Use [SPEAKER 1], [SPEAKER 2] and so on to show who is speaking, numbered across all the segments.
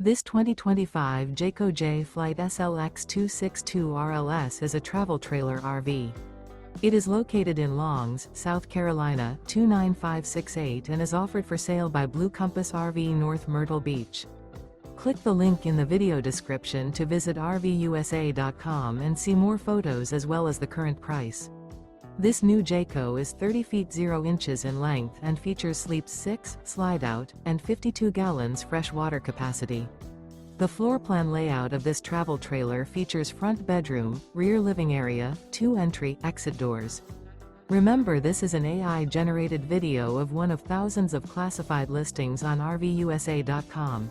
[SPEAKER 1] This 2025 Jayco Jay Flight SLX 262 RLS is a travel trailer RV. It is located in Longs, South Carolina, 29568 and is offered for sale by Blue Compass RV North Myrtle Beach. Click the link in the video description to visit RVUSA.com and see more photos as well as the current price. This new Jayco is 30 feet 0 inches in length and features sleeps 6, slide-out, and 52 gallons fresh water capacity. The floor plan layout of this travel trailer features front bedroom, rear living area, 2 entry/exit doors. Remember, this is an AI-generated video of one of thousands of classified listings on RVUSA.com.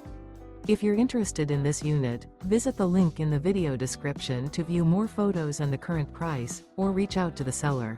[SPEAKER 1] If you're interested in this unit, visit the link in the video description to view more photos and the current price, or reach out to the seller.